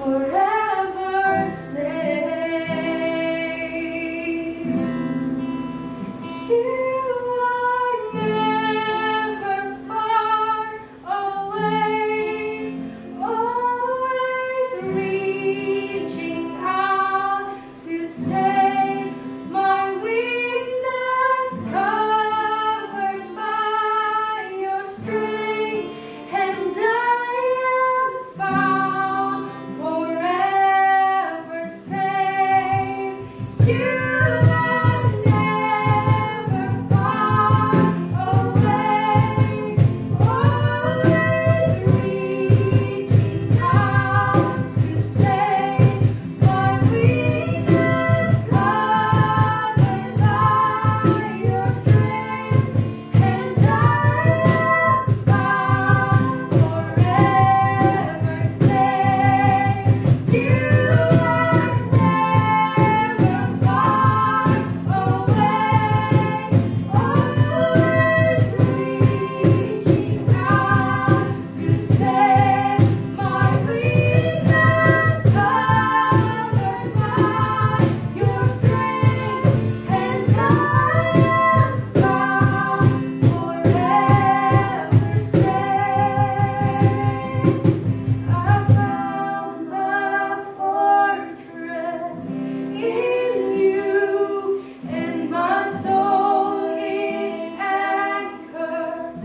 forever safe. You are never far away, always reaching out to save my weakness, covered by your strength, and I am found forever safe. You are never far away, always reaching out to save my weakness, covered by your strength, and I am found forever safe. You are never far away, always reaching out to save my weakness, covered by your strength, and I am found forever safe. I found my fortress in you, and my soul is anchored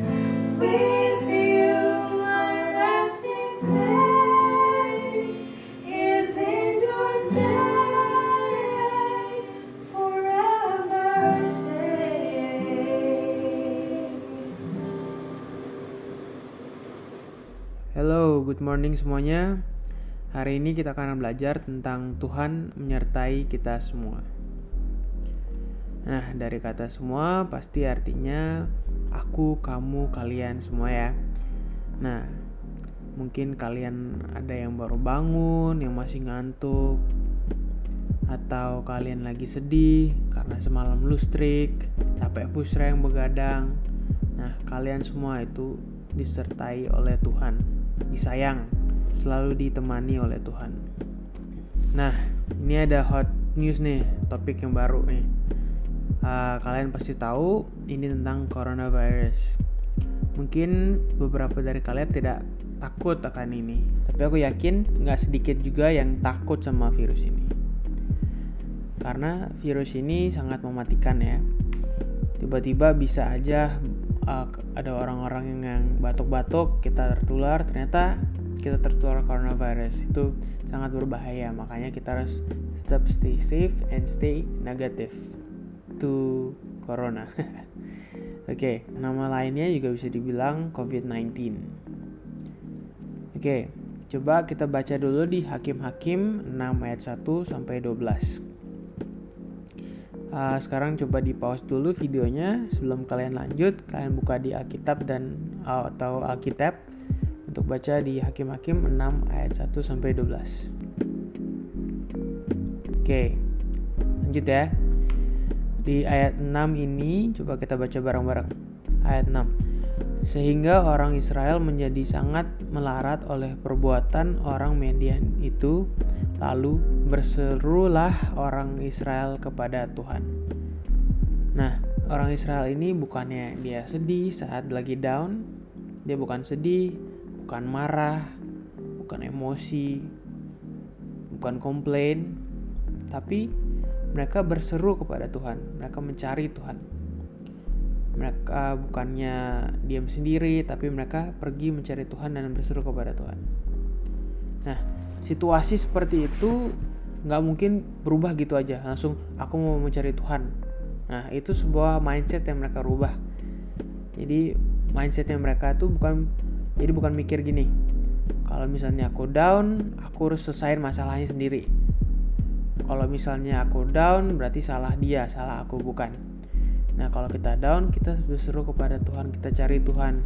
with you. My resting place is in your name, forever safe. Hello, good morning semuanya. Hari ini kita akan belajar tentang Tuhan menyertai kita semua. Nah, dari kata semua pasti artinya aku, kamu, kalian semua ya. Nah, mungkin kalian ada yang baru bangun, yang masih ngantuk, atau kalian lagi sedih karena semalam lustrik, capek push rank begadang. Nah, kalian semua itu disertai oleh Tuhan, disayang, selalu ditemani oleh Tuhan. Nah, ini ada hot news nih, topik yang baru nih. Kalian pasti tahu ini tentang coronavirus. Mungkin beberapa dari kalian tidak takut akan ini, tapi aku yakin gak sedikit juga yang takut sama virus ini. Karena virus ini sangat mematikan ya. Tiba-tiba bisa aja ada orang-orang yang batuk-batuk, kita tertular, ternyata kita tertular coronavirus. Itu sangat berbahaya, makanya kita harus tetap stay safe and stay negative to corona. Oke, nama lainnya juga bisa dibilang COVID-19. Oke, coba kita baca dulu di Hakim-Hakim 6 ayat 1 sampai 12. Sekarang coba di pause dulu videonya. Sebelum kalian lanjut, kalian buka di Alkitab atau Alkitab untuk baca di Hakim-Hakim 6 ayat 1 sampai 12. Oke, lanjut ya. Di ayat 6 ini coba kita baca bareng-bareng. Ayat 6. Sehingga orang Israel menjadi sangat melarat oleh perbuatan orang Midian itu, lalu berserulah orang Israel kepada Tuhan. Nah, orang Israel ini bukannya dia sedih saat lagi down, dia bukan sedih, bukan marah, bukan emosi, bukan komplain, tapi mereka berseru kepada Tuhan, mereka mencari Tuhan. Mereka bukannya diam sendiri, tapi mereka pergi mencari Tuhan dan berseru kepada Tuhan. Nah, situasi seperti itu gak mungkin berubah gitu aja, langsung aku mau mencari Tuhan. Nah, itu sebuah mindset yang mereka rubah. Jadi mindsetnya mereka tuh bukan mikir gini, kalau misalnya aku down, aku harus selesain masalahnya sendiri. Kalau misalnya aku down, berarti salah dia, salah aku, bukan. Nah, kalau kita down, kita berseru kepada Tuhan, kita cari Tuhan.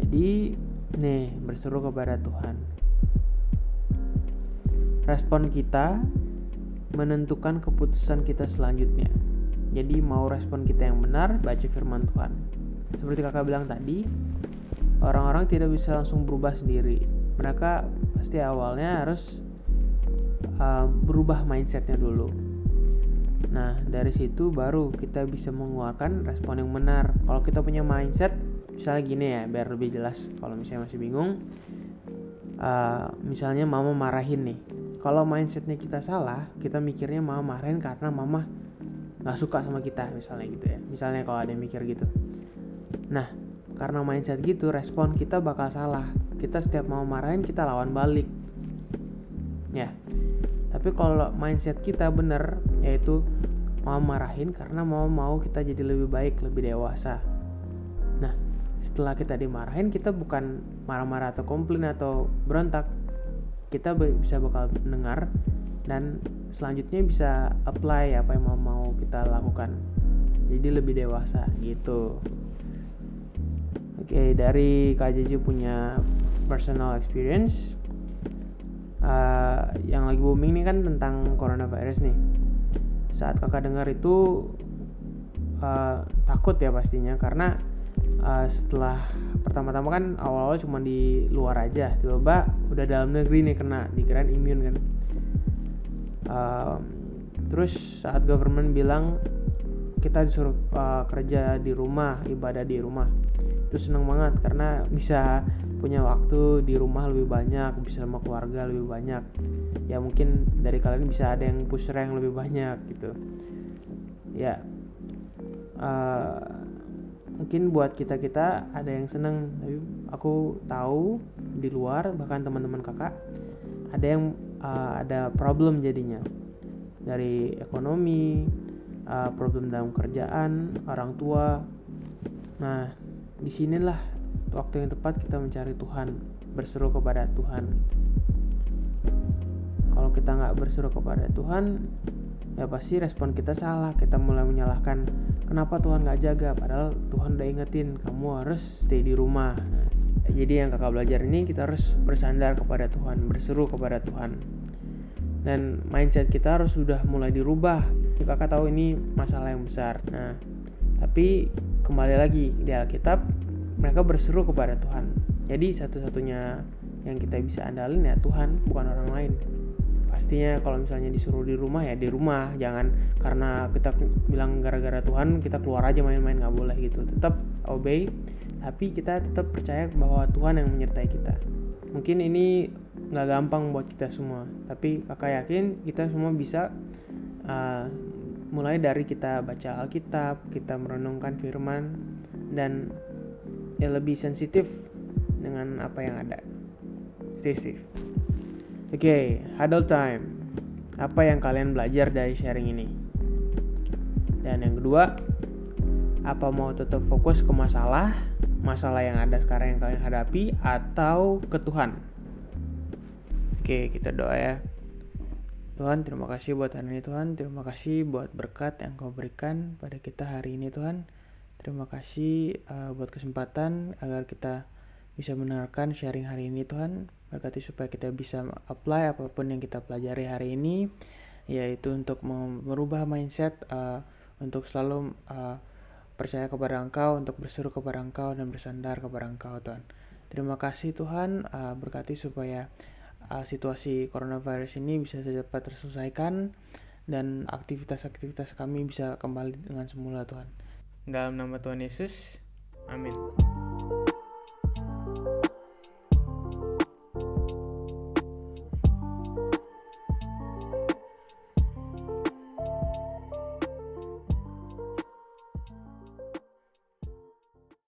Jadi, berseru kepada Tuhan. Respon kita menentukan keputusan kita selanjutnya. Jadi, mau respon kita yang benar, baca firman Tuhan. Seperti kakak bilang tadi, orang-orang tidak bisa langsung berubah sendiri. Mereka pasti awalnya harus berubah mindsetnya dulu. Nah, dari situ baru kita bisa mengeluarkan respon yang benar. Kalau kita punya mindset, misalnya gini ya, biar lebih jelas kalau misalnya masih bingung. Misalnya mama marahin nih. Kalau mindsetnya kita salah, kita mikirnya mama marahin karena mama gak suka sama kita, misalnya gitu ya. Misalnya kalau ada yang mikir gitu. Nah, karena mindset gitu, respon kita bakal salah. Kita setiap mau marahin, kita lawan balik. Ya. Tapi kalau mindset kita benar, yaitu mau marahin karena mau kita jadi lebih baik, lebih dewasa. Nah, setelah kita dimarahin, kita bukan marah-marah atau komplain atau berontak. Kita bisa bakal dengar dan selanjutnya bisa apply apa yang mau kita lakukan. Jadi lebih dewasa gitu. Oke, dari Kak Jeju punya personal experience. Yang lagi booming nih kan tentang coronavirus nih. Saat kakak dengar itu takut ya pastinya, karena setelah pertama-tama kan awal-awal cuma di luar aja, tiba-tiba udah dalam negeri nih kena, dikirain immune kan. Terus saat government bilang kita disuruh kerja di rumah, ibadah di rumah, itu seneng banget karena bisa punya waktu di rumah lebih banyak, bisa sama keluarga lebih banyak. Ya mungkin dari kalian bisa ada yang push rank lebih banyak gitu. Ya mungkin buat kita ada yang seneng, tapi aku tahu di luar bahkan teman-teman kakak ada yang ada problem jadinya dari ekonomi, problem dalam kerjaan, orang tua. Nah, disinilah waktu yang tepat kita mencari Tuhan, berseru kepada Tuhan. Kalau kita nggak berseru kepada Tuhan, ya pasti respon kita salah. Kita mulai menyalahkan kenapa Tuhan nggak jaga, padahal Tuhan udah ingetin kamu harus stay di rumah. Jadi yang kakak belajar ini, kita harus bersandar kepada Tuhan, berseru kepada Tuhan, dan mindset kita harus sudah mulai dirubah. Kakak tahu ini masalah yang besar. Nah, tapi kembali lagi di Alkitab, mereka berseru kepada Tuhan. Jadi satu-satunya yang kita bisa andalin ya Tuhan, bukan orang lain. Pastinya kalau misalnya disuruh di rumah ya di rumah, jangan karena kita bilang gara-gara Tuhan kita keluar aja main-main, nggak boleh gitu. Tetap obey, tapi kita tetap percaya bahwa Tuhan yang menyertai kita. Mungkin ini nggak gampang buat kita semua, tapi kakak yakin kita semua bisa, mulai dari kita baca Alkitab, kita merenungkan firman, dan ya lebih sensitif dengan apa yang ada. Stay safe. Oke, huddle time. Apa yang kalian belajar dari sharing ini? Dan yang kedua, apa mau tetap fokus ke masalah yang ada sekarang yang kalian hadapi, atau ke Tuhan? Oke, kita doa ya. Tuhan, terima kasih buat hari ini Tuhan. Terima kasih buat berkat yang Kau berikan pada kita hari ini Tuhan. Terima kasih buat kesempatan agar kita bisa mendengarkan sharing hari ini Tuhan. Berkati supaya kita bisa apply apapun yang kita pelajari hari ini, yaitu untuk merubah mindset, untuk selalu percaya kepada Engkau, untuk berseru kepada Engkau dan bersandar kepada Engkau Tuhan. Terima kasih Tuhan, berkati supaya situasi coronavirus ini bisa cepat terselesaikan dan aktivitas-aktivitas kami bisa kembali dengan semula Tuhan. Dalam nama Tuhan Yesus, amin.